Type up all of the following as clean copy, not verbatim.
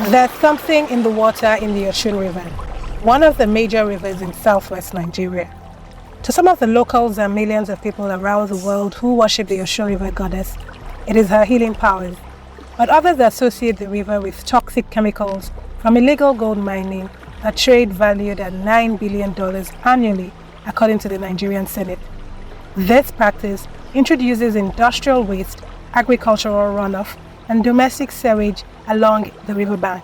There's something in the water in the Osun River, one of the major rivers in southwest Nigeria. To some of the locals and millions of people around the world who worship the Osun River goddess, it is her healing powers. But others associate the river with toxic chemicals from illegal gold mining, a trade valued at $9 billion annually, according to the Nigerian Senate. This practice introduces industrial waste, agricultural runoff, and domestic sewage along the riverbank.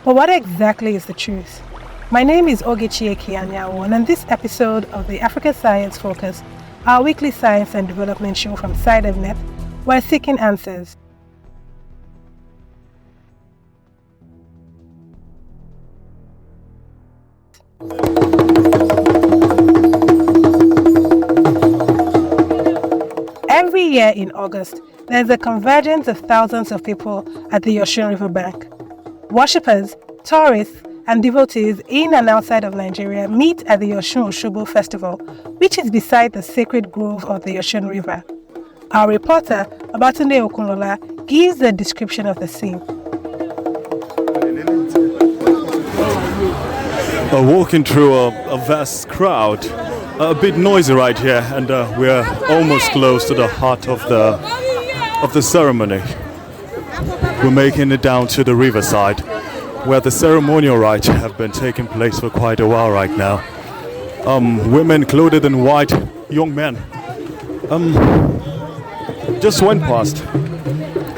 But what exactly is the truth? My name is Ogechi Ekianyawo, and on this episode of the Africa Science Focus, our weekly science and development show from SciDevNet, we're seeking answers. Every year in August, there's a convergence of thousands of people at the Osun River bank. Worshippers, tourists, and devotees in and outside of Nigeria meet at the Osun Osogbo Festival, which is beside the sacred grove of the Osun River. Our reporter, Babatunde Okunola, gives a description of the scene. Walking through a vast crowd, a bit noisy right here, and we're almost close to the heart of the ceremony. We're making it down to the riverside, where the ceremonial rites have been taking place for quite a while right now. Women clothed in white, young men. Just went past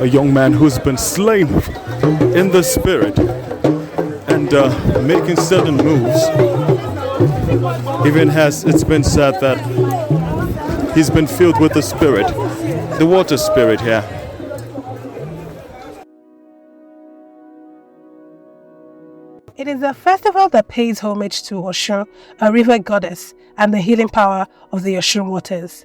a young man who's been slain in the spirit and making certain moves. Even has it's been said that he's been filled with the spirit, the water spirit here. It is a festival that pays homage to Oshun, a river goddess, and the healing power of the Osun waters.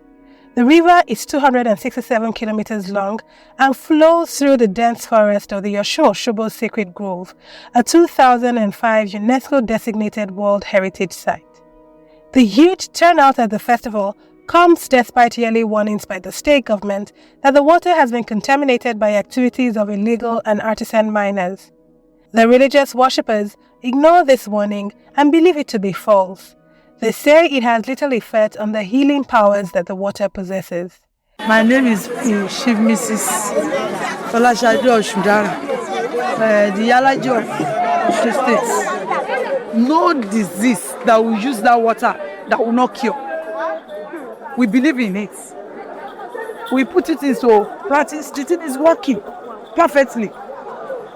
The river is 267 kilometers long and flows through the dense forest of the Osun Osogbo Sacred Grove, a 2005 UNESCO-designated World Heritage Site. The huge turnout at the festival comes despite yearly warnings by the state government that the water has been contaminated by activities of illegal and artisan miners. The religious worshippers ignore this warning and believe it to be false. They say it has little effect on the healing powers that the water possesses. My name is Chief Mrs. Oluseyi Atanda, the Yalaji of the States. No disease that will use that water that will not cure. We believe in it. We put it into practice. The thing is working perfectly.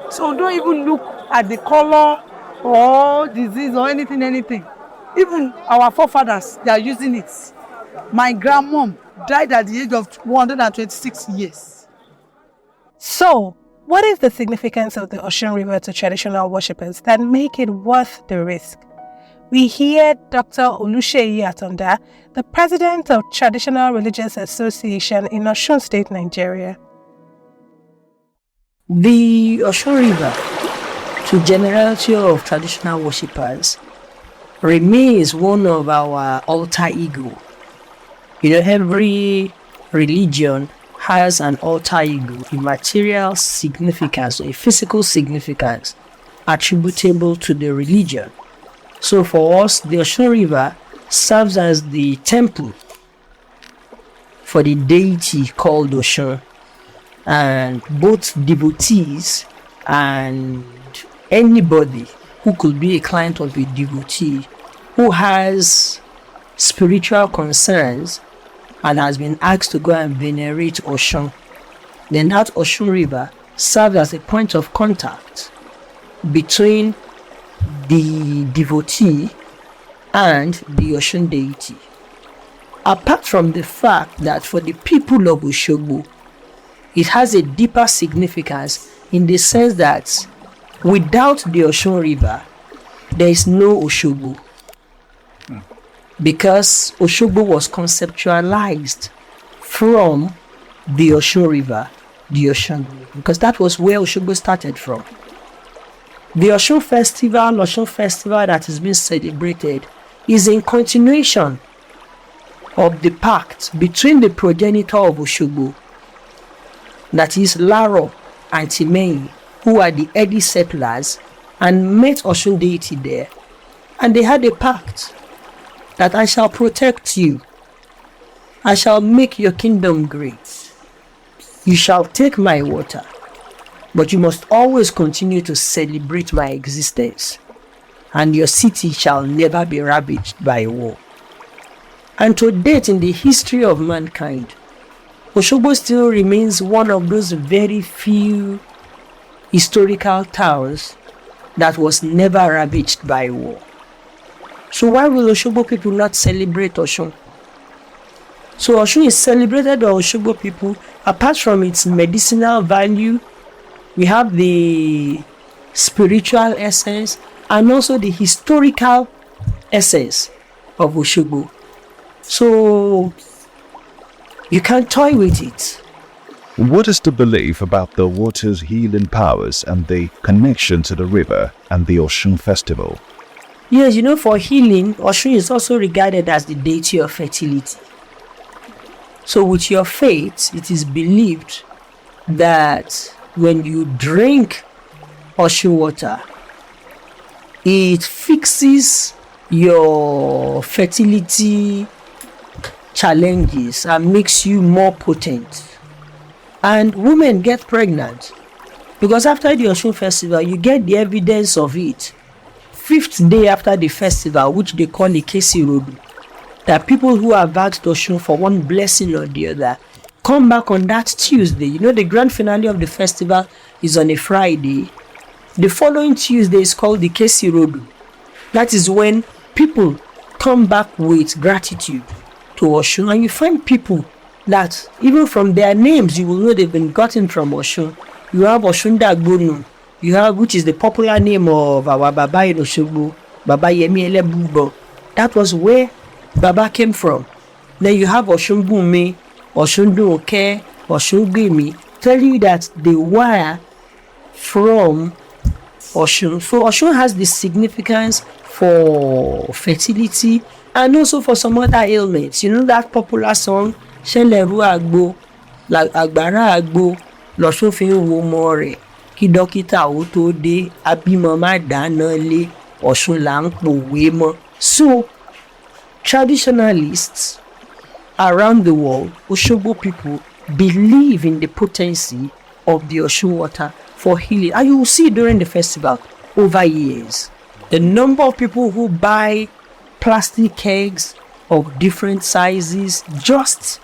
So don't even look at the color or disease or anything. Even our forefathers, they are using it. My grandmom died at the age of 126 years. So, what is the significance of the Osun River to traditional worshippers that make it worth the risk? We hear Dr. Oluseyi Atanda, the president of Traditional Religious Association in Osun State, Nigeria. The Osun River, to generality of traditional worshippers, remains one of our alter ego. Every religion has an alter ego, a material significance, a physical significance attributable to the religion. So for us, the Osun River serves as the temple for the deity called Oshun. And both devotees and anybody who could be a client of a devotee who has spiritual concerns and has been asked to go and venerate Oshun, then that Osun River serves as a point of contact between the devotee and the Oshun deity. Apart from the fact that for the people of Osogbo, it has a deeper significance in the sense that without the Osun River, there is no Osogbo. Because Osogbo was conceptualized from the Osun River, the Osun, because that was where Osogbo started from. The Osun festival that has been celebrated is in continuation of the pact between the progenitor of Osogbo, that is Laro and Timei, who are the early settlers, and met Oshun deity there. And they had a pact that I shall protect you. I shall make your kingdom great. You shall take my water, but you must always continue to celebrate my existence, and your city shall never be ravaged by war. And to date in the history of mankind, Osogbo still remains one of those very few historical towns that was never ravaged by war. So why will Osogbo people not celebrate Oshun? So Oshun is celebrated by Osogbo people. Apart from its medicinal value, we have the spiritual essence and also the historical essence of Osogbo. So you can't toy with it. What is the belief about the water's healing powers and the connection to the river and the Oshun festival? Yes, you know, for healing, Oshun is also regarded as the deity of fertility. So with your faith, it is believed that when you drink Oshun water, it fixes your fertility challenges and makes you more potent. And women get pregnant because after the Oshun festival, you get the evidence of it. 5th day after the festival, which they call the Kesi Rodu, that people who have asked Oshun for one blessing or the other come back on that Tuesday. You know, the grand finale of the festival is on a Friday. The following Tuesday is called the Kesi Rodu. That is when people come back with gratitude to Oshun, and you find people that even from their names you will know they've been gotten from Oshun. You have Oshun Dagbonu, you have, which is the popular name of our Baba in Osogbo, Baba Yemi Elebubo. That was where Baba came from. Then you have Oshun Bunmi, Oshun Dunke, Oshun Gbemi, tell you that they were from Oshun. So Oshun has the significance for fertility and also for some other ailments. You know that popular song, Sheleru Agbo, like Agbara Agbo, Losun fi ń wo ọmọ rẹ̀, kí dókítà ó tó dé, abímọ má dáná lé, Oshun là ń pòwe mọ́. So traditionalists around the world, Osogbo people, believe in the potency of the Oshun water for healing. And you will see during the festival over years, the number of people who buy plastic kegs of different sizes just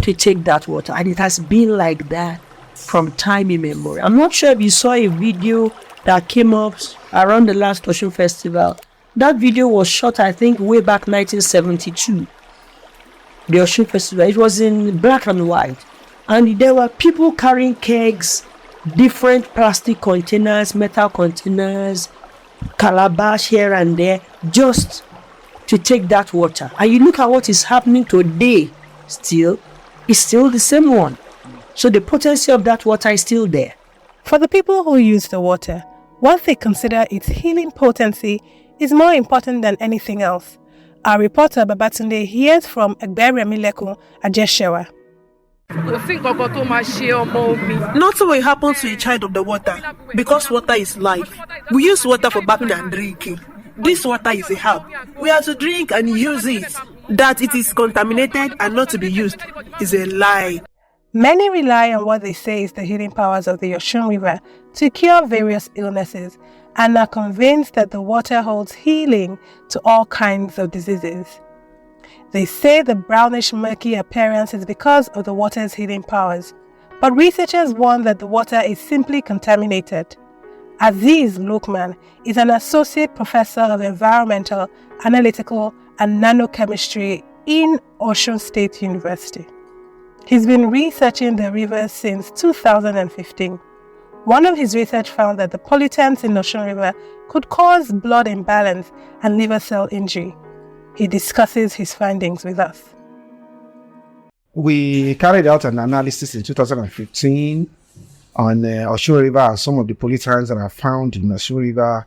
to take that water. And it has been like that from time immemorial. I'm not sure if you saw a video that came up around the last Oshun festival. That video was shot, I think, way back 1972. The Oshun festival. It was in black and white. And there were people carrying kegs, different plastic containers, metal containers, calabash here and there, just to take that water. And you look at what is happening today, still, it's still the same one. So the potency of that water is still there. For the people who use the water, what they consider its healing potency is more important than anything else. Our reporter Babatunde hears from Egberemilekun Ajeshewa. Nothing will happen to a child of the water because water is life. We use water for bathing and drinking. This water is a herb. We are to drink and use it. That it is contaminated and not to be used is a lie. Many rely on what they say is the healing powers of the Osun River to cure various illnesses and are convinced that the water holds healing to all kinds of diseases. They say the brownish murky appearance is because of the water's healing powers, but researchers warn that the water is simply contaminated. Azeez Luqmon is an associate professor of environmental, analytical, and nanochemistry in Osun State University. He's been researching the river since 2015. One of his research found that the pollutants in Osun River could cause blood imbalance and liver cell injury. He discusses his findings with us. We carried out an analysis in 2015 on Osun River and some of the pollutants that are found in Osun River,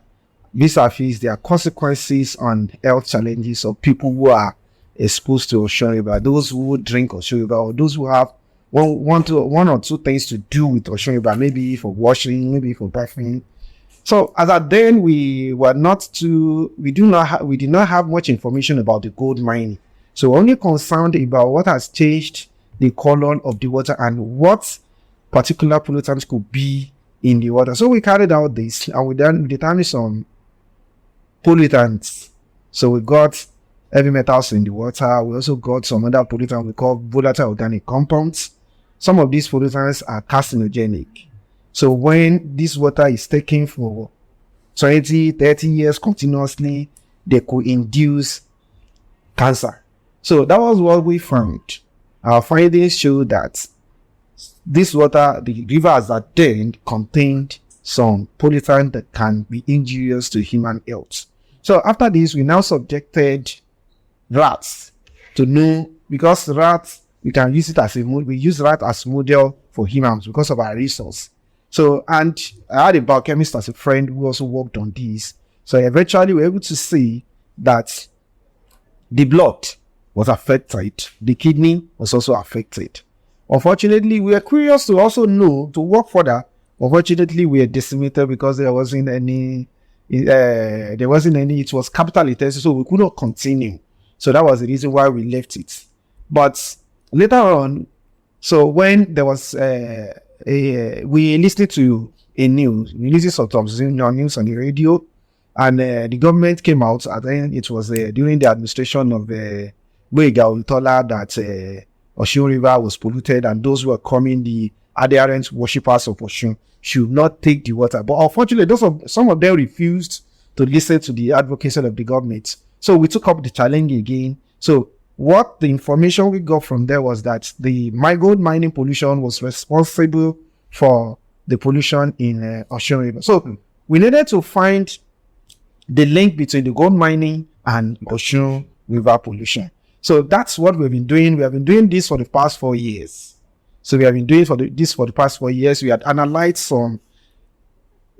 vis-a-vis their consequences on health challenges of people who are exposed to Osun River, those who drink Osun River or those who have one or two things to do with Osun River, maybe for washing, maybe for bathing. So as at then, we did not have much information about the gold mining. So we're only concerned about what has changed the color of the water and what particular pollutants could be in the water. So we carried out this and we determined some pollutants. So we got heavy metals in the water. We also got some other pollutants we call volatile organic compounds. Some of these pollutants are carcinogenic. So when this water is taken for 20, 30 years continuously, they could induce cancer. So that was what we found. Our findings show that this water, the rivers that then contained some pollutant that can be injurious to human health. So after this, we now subjected rats to know, because rats, we can use it as we use rat as model for humans because of our resource. So, and I had a biochemist as a friend who also worked on this. So eventually we were able to see that the blood was affected, the kidney was also affected. Unfortunately, we were curious to also know, to work further. Unfortunately, we were decimated because it was capital intensive, so we could not continue. So that was the reason why we left it. But later on, so when there was we listened to a news, we listened to some news on the radio, and the government came out, and then it was during the administration of Oluseyi Atanda that Osun River was polluted, and those who were coming, the adherent worshippers of Osun, should not take the water. But unfortunately, some of them refused to listen to the advocacy of the government. So we took up the challenge again. So what the information we got from there was that the gold mining pollution was responsible for the pollution in Osun River. So we needed to find the link between the gold mining and Osun River pollution. So that's what we've been doing. We have been doing this for the past 4 years. So we have been doing this for the past 4 years. We had analyzed some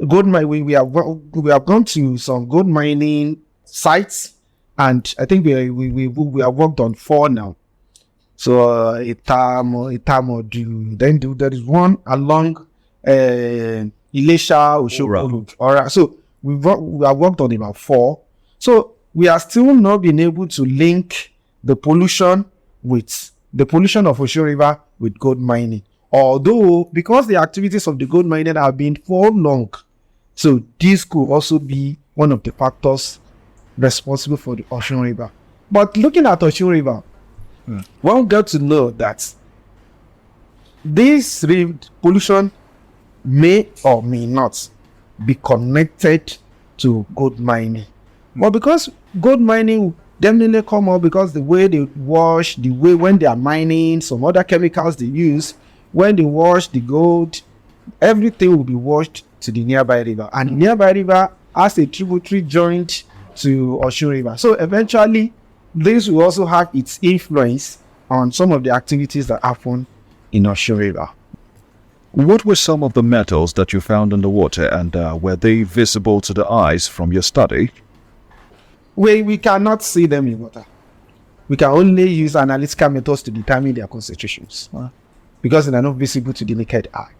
gold mining. We have gone to some gold mining sites, and I think we have worked on 4 now. So then there is one along Ilesha Oshun. All right. So we have worked on about 4. So we are still not being able to link the pollution of Osun River with gold mining. Although, because the activities of the gold mining have been for long, so this could also be one of the factors responsible for the Osun River. But looking at Osun River, one got to know that this pollution may or may not be connected to gold mining. But because gold mining definitely come up, because the way they wash, the way when they are mining, some other chemicals they use, when they wash the gold, everything will be washed to the nearby river. And the nearby river has a tributary joint to Osun River. So eventually, this will also have its influence on some of the activities that happen in Osun River. What were some of the metals that you found in the water, and were they visible to the eyes from your study? We cannot see them in water. We can only use analytical methods to determine their concentrations, because they are not visible to the naked eye.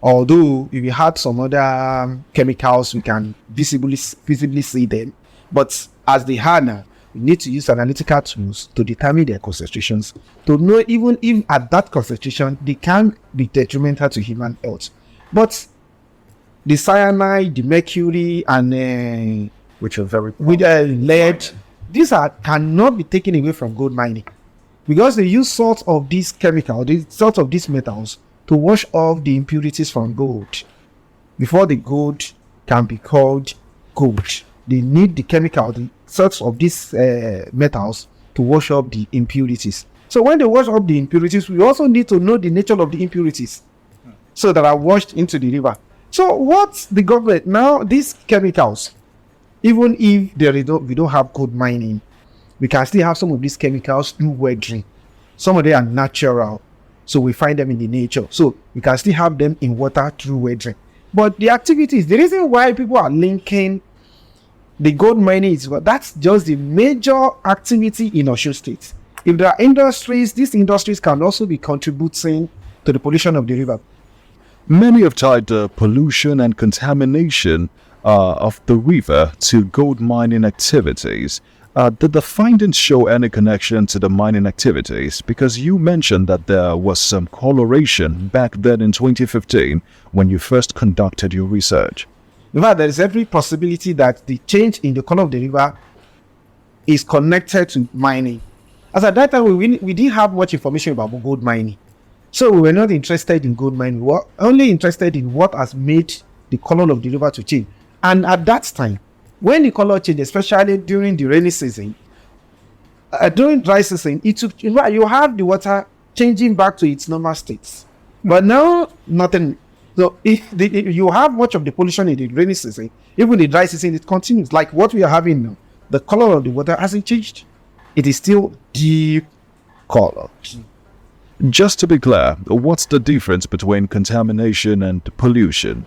Although if we had some other chemicals, we can visibly see them. But as they are now, we need to use analytical tools to determine their concentrations, to know even if at that concentration they can be detrimental to human health. But the cyanide, the mercury, and Which are very with lead, these cannot be taken away from gold mining, because they use sort of these chemicals, sort of these metals, to wash off the impurities from gold before the gold can be called gold. They need the chemical, the sorts of these metals, to wash off the impurities. So when they wash off the impurities, we also need to know the nature of the impurities, so that are washed into the river. So what the government now, these chemicals, even if we don't have gold mining, we can still have some of these chemicals through weathering. Some of them are natural, so we find them in the nature. So we can still have them in water through weathering. But the activities, the reason why people are linking the gold mining is, that's just the major activity in Osun State. If there are industries, these industries can also be contributing to the pollution of the river. Many have tied the pollution and contamination of the river to gold mining activities. Did the findings show any connection to the mining activities? Because you mentioned that there was some coloration back then in 2015 when you first conducted your research. In fact, there is every possibility that the change in the color of the river is connected to mining. As at that time, we didn't have much information about gold mining. So we were not interested in gold mining. We were only interested in what has made the color of the river to change. And at that time, when the color changed, especially during the rainy season, during dry season, you have the water changing back to its normal states. But now, nothing. So if you have much of the pollution in the rainy season, even the dry season, it continues. Like what we are having now, the color of the water hasn't changed. It is still deep color. Just to be clear, what's the difference between contamination and pollution?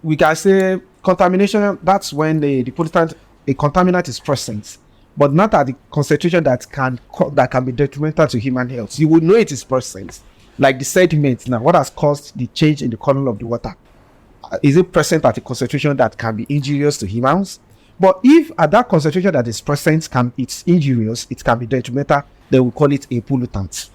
We can say contamination, that's when a contaminant is present, but not at the concentration that can be detrimental to human health. You would know it is present. Like the sediment now, what has caused the change in the color of the water? Is it present at a concentration that can be injurious to humans? But if at that concentration that is present it's injurious, it can be detrimental, then we call it a pollutant.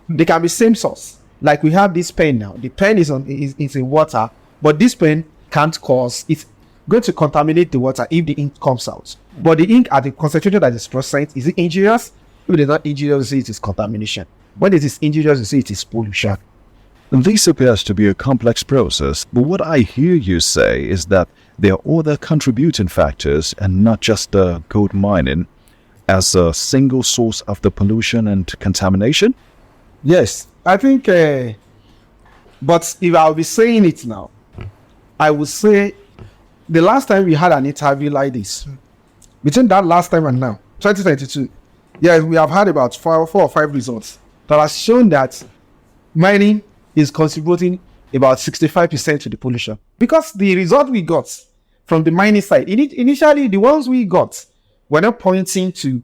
They can be same source. Like we have this pen now. The pen is in water, but this pen can't cause, it's going to contaminate the water if the ink comes out. But the ink at the concentration that is present, is it injurious? If it is not injurious, you see it is contamination. When it is injurious, you see it is pollution. This appears to be a complex process, but what I hear you say is that there are other contributing factors and not just the gold mining as a single source of the pollution and contamination? Yes, I think, but if I'll be saying it now, I would say the last time we had an interview like this, between that last time and now, 2022, yes, we have had about 4 or 5 results that has shown that mining is contributing about 65% to the pollution. Because the result we got from the mining side, initially the ones we got were not pointing to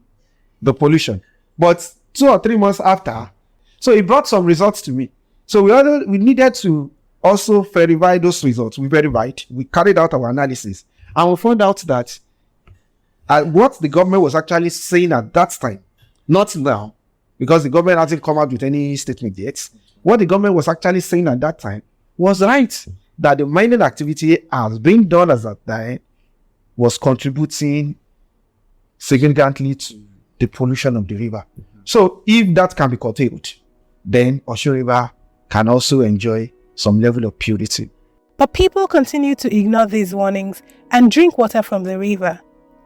the pollution, but 2 or 3 months after, so it brought some results to me. So we needed to also verify those results. We verified, we carried out our analysis, and we found out that what the government was actually saying at that time, not now, because the government hasn't come out with any statement yet. What the government was actually saying at that time was right, that the mining activity as being done as that time was contributing significantly to the pollution of the river. So if that can be curtailed, then Osun River can also enjoy some level of purity. But people continue to ignore these warnings and drink water from the river.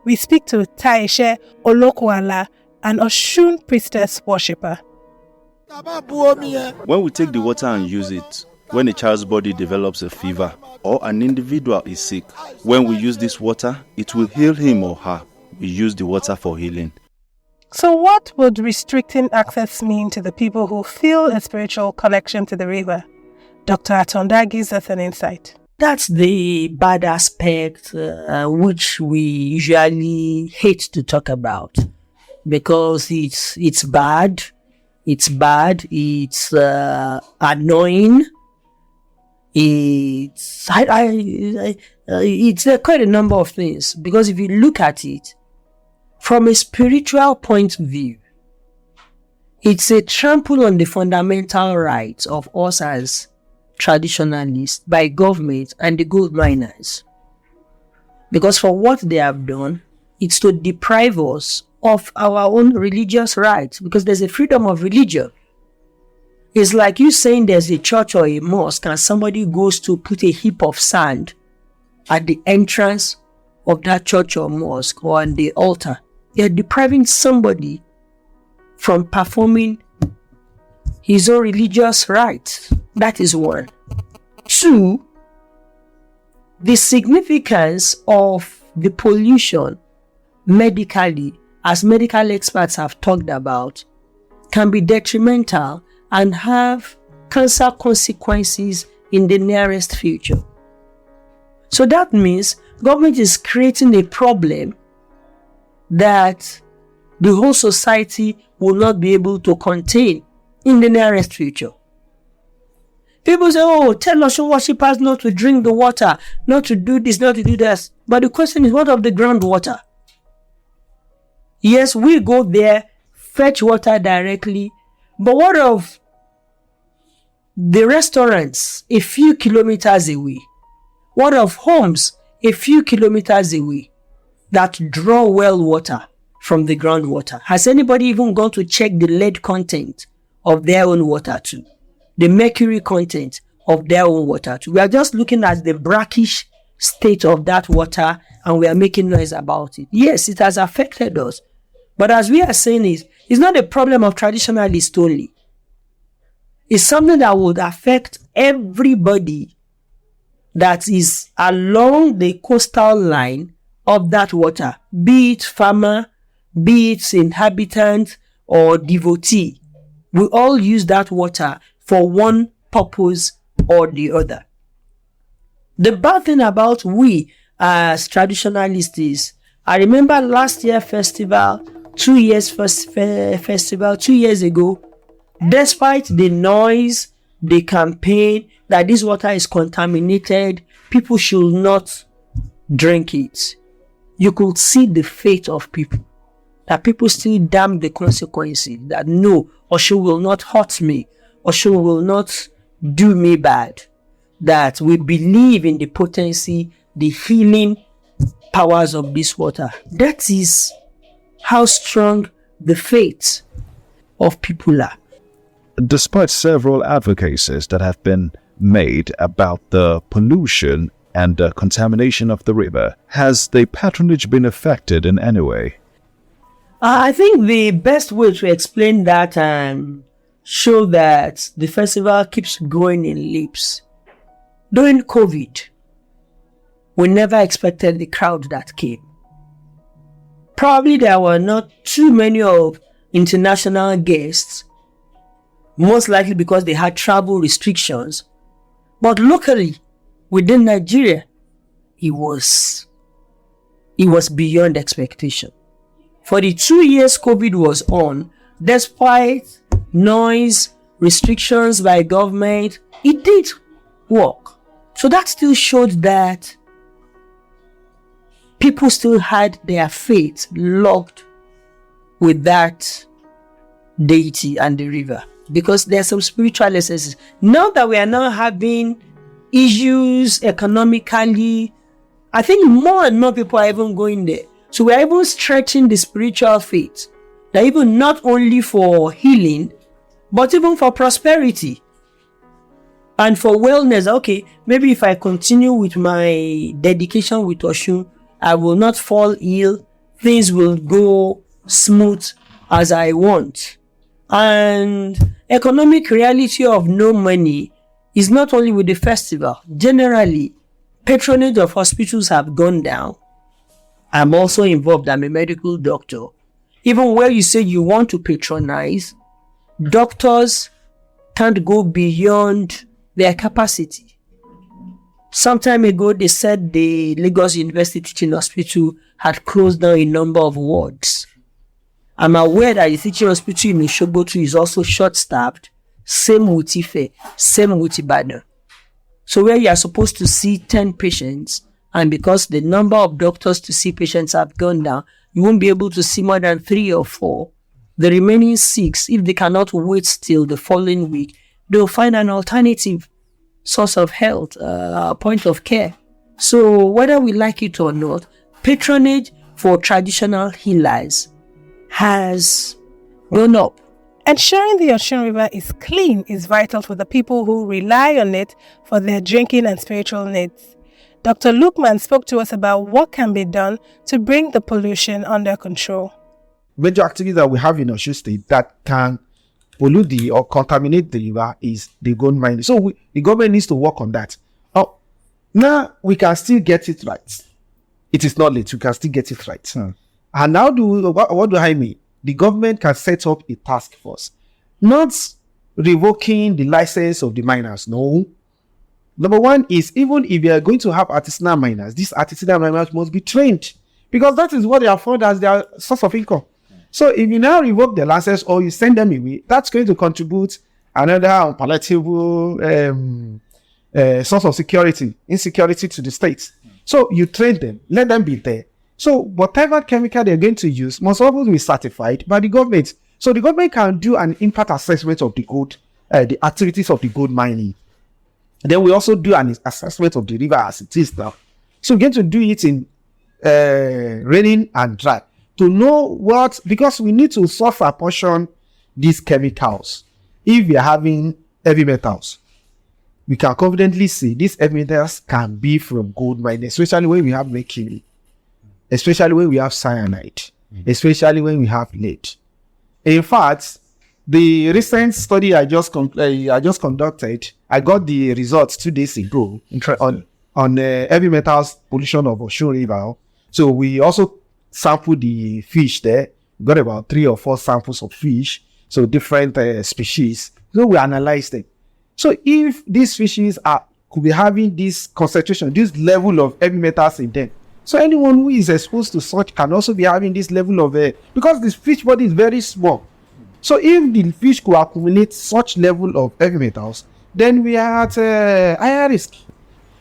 We speak to Taishe Olokwala, an Oshun priestess worshipper. When we take the water and use it, when a child's body develops a fever or an individual is sick, when we use this water, it will heal him or her. We use the water for healing. So what would restricting access mean to the people who feel a spiritual connection to the river? Dr. Atanda gives us an insight. That's the bad aspect which we usually hate to talk about, because it's bad, it's annoying, it's quite a number of things. Because if you look at it from a spiritual point of view, it's a trample on the fundamental rights of us as traditionalists by government and the gold miners. Because for what they have done, it's to deprive us of our own religious rights, because there's a freedom of religion. It's like you saying there's a church or a mosque and somebody goes to put a heap of sand at the entrance of that church or mosque or on the altar. You're depriving somebody from performing his own religious rights. That is one. 2, the significance of the pollution medically, as medical experts have talked about, can be detrimental and have cancer consequences in the nearest future. So that means government is creating a problem that the whole society will not be able to contain in the nearest future. People say, oh, tell Osun worshippers not to drink the water, not to do this, not to do that. But the question is, what of the groundwater? Yes, we go there, fetch water directly. But what of the restaurants a few kilometers away? What of homes a few kilometers away that draw well water from the groundwater? Has anybody even gone to check the lead content of their own water too? The mercury content of their own water too? We are just looking at the brackish state of that water and we are making noise about it. Yes, it has affected us. But as we are saying, it's not a problem of traditionalists only. It's something that would affect everybody that is along the coastal line of that water, be it farmer, be it inhabitant or devotee. We all use that water for one purpose or the other. The bad thing about we as traditionalists is, I remember last year festival, 2 years festival, 2 years ago, despite the noise, the campaign that this water is contaminated, people should not drink it. You could see the fate of people. That people still damn the consequences. That no, Oshun will not hurt me. Oshun will not do me bad. That we believe in the potency, the healing powers of this water. That is how strong the faith of people are. Despite several advocacies that have been made about the pollution and the contamination of the river, has the patronage been affected in any way? I think the best way to explain that and show that the festival keeps growing in leaps. During COVID, we never expected the crowd that came. Probably there were not too many of international guests, most likely because they had travel restrictions. But locally, within Nigeria, it was beyond expectation. For the 2 years COVID was on, despite noise, restrictions by government, it did work. So that still showed that people still had their faith locked with that deity and the river. Because there are some spiritual essences. Now that we are now having issues economically, I think more and more people are even going there. So we are even stretching the spiritual faith. That even not only for healing, but even for prosperity. And for wellness. Okay, maybe if I continue with my dedication with Oshun, I will not fall ill. Things will go smooth as I want. And economic reality of no money is not only with the festival. Generally, patronage of hospitals have gone down. I'm also involved. I'm a medical doctor. Even where you say you want to patronize, doctors can't go beyond their capacity. Some time ago, they said the Lagos University Teaching Hospital had closed down a number of wards. I'm aware that the teaching hospital in Osogbo is also short-staffed. Same with Ife, same with Ibadan. So where you are supposed to see 10 patients, and because the number of doctors to see patients have gone down, you won't be able to see more than 3 or 4. The remaining 6, if they cannot wait till the following week, they'll find an alternative source of health, point of care. So whether we like it or not, patronage for traditional healers has gone up. Ensuring the Osun River is clean is vital for the people who rely on it for their drinking and spiritual needs. Dr. Luqmon spoke to us about what can be done to bring the pollution under control. Major activities that we have in Osun State that can pollute or contaminate the river is the gold mining. So the government needs to work on that. Now we can still get it right. It is not late. We can still get it right. And now what do I mean? The government can set up a task force, not revoking the license of the miners. No. Number one is, even if you are going to have artisanal miners, these artisanal miners must be trained, because that is what they afford as their source of income. So if you now revoke the license or you send them away, that's going to contribute another unpalatable source of insecurity to the state. So you train them, let them be there. So whatever chemical they're going to use must always be certified by the government. So the government can do an impact assessment of the gold, the activities of the gold mining. Then we also do an assessment of the river as it is now. So we're going to do it in raining and dry to know what, because we need to source apportion these chemicals. If we are having heavy metals, we can confidently say these heavy metals can be from gold mining, especially when we have mercury, especially when we have cyanide, especially when we have lead. In fact, the recent study I just conducted, I got the results 2 days ago on heavy metals pollution of Osun River. So we also sampled the fish there. We got about 3 or 4 samples of fish, so different species. So we analyzed them. So if these species could be having this concentration, this level of heavy metals in them, so anyone who is exposed to such can also be having this level of because this fish body is very small. So if the fish could accumulate such level of heavy metals, then we are at higher risk.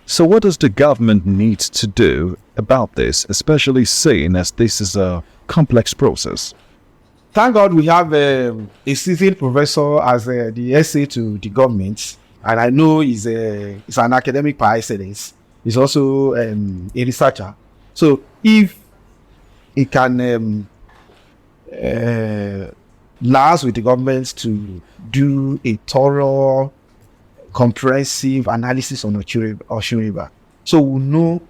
So what does the government need to do about this, especially seeing as this is a complex process? Thank God we have a seasoned professor as the SA to the government, and I know he's an academic by excellence. He's also a researcher. So if he can liaise with the government to do a thorough, comprehensive analysis on Osun River, so we'll know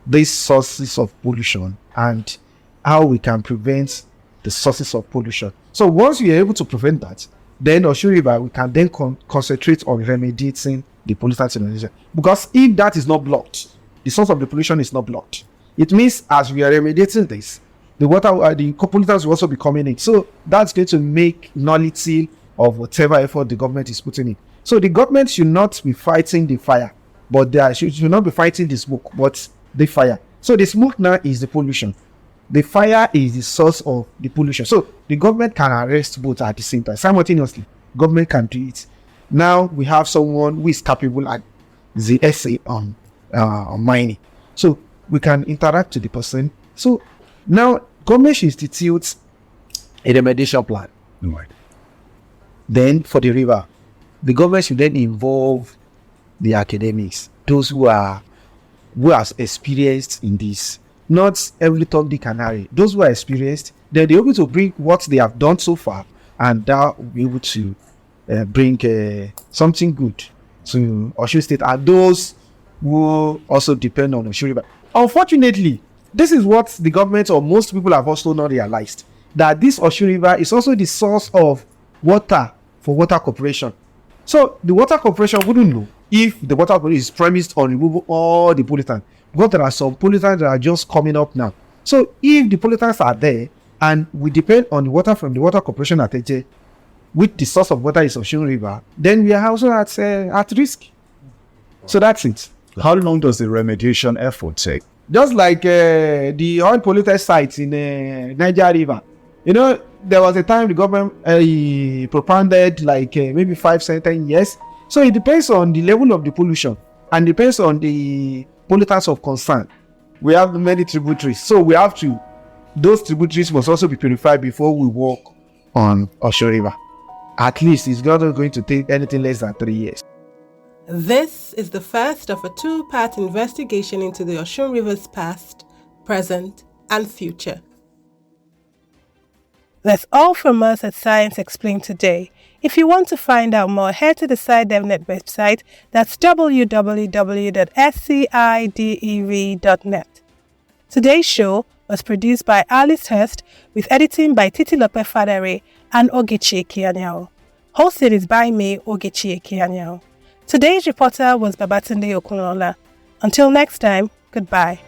these sources of pollution and how we can prevent the sources of pollution. So once we are able to prevent that, then Osun River, we can then concentrate on remediating the pollutants in Indonesia. Because if that is not blocked, the source of the pollution is not blocked, it means as we are remediating this, the pollutants will also be coming in. So that's going to make nullity of whatever effort the government is putting in. So the government should not be fighting the fire, but they should not be fighting the smoke, but the fire. So the smoke now is the pollution. The fire is the source of the pollution. So the government can arrest both at the same time. Simultaneously, government can do it. Now we have someone who is capable at the essay on mining. So we can interact with the person. So now government should institute a remediation plan. Right. Then for the river, the government should then involve the academics, those who are experienced in this. Not every Tom, Dick and Harry. Those who are experienced, then they're able to bring what they have done so far, and that will be able to bring something good to Osun State and those who also depend on Osun River. Unfortunately, this is what the government or most people have also not realized, that this Osun River is also the source of water for water corporation. So the water corporation wouldn't know if the water corporation is premised on removing all the pollutants, because there are some pollutants that are just coming up now. So if the pollutants are there and we depend on the water from the water corporation at Eje, which the source of water is Osun River, then we are also at risk. So that's it. How long does the remediation effort take? Just like the oil polluted sites in Niger River. You know, there was a time the government propounded like maybe 5-10 years. So it depends on the level of the pollution and depends on the pollutants of concern. We have many tributaries, so we have to, those tributaries must also be purified before we walk on Osun River. At least it's not going to take anything less than 3 years. This is the first of a 2-part investigation into the Osun River's past, present, and future. That's all from us at Science Explained today. If you want to find out more, head to the SciDevNet website. That's www.scidev.net. Today's show was produced by Alice Hurst with editing by Titilope Fadare and Ogechi Ekeanyao. Hosted is by me, Ogechi Ekeanyao. Today's reporter was Babatunde Okunola. Until next time, goodbye.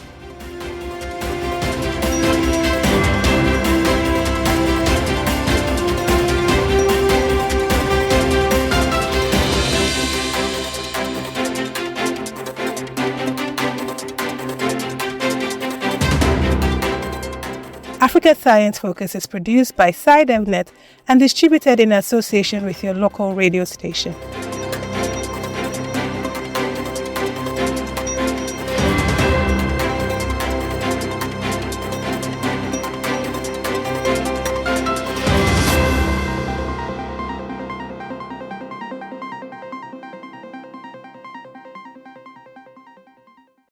Africa Wicked Science Focus is produced by SideMnet and distributed in association with your local radio station.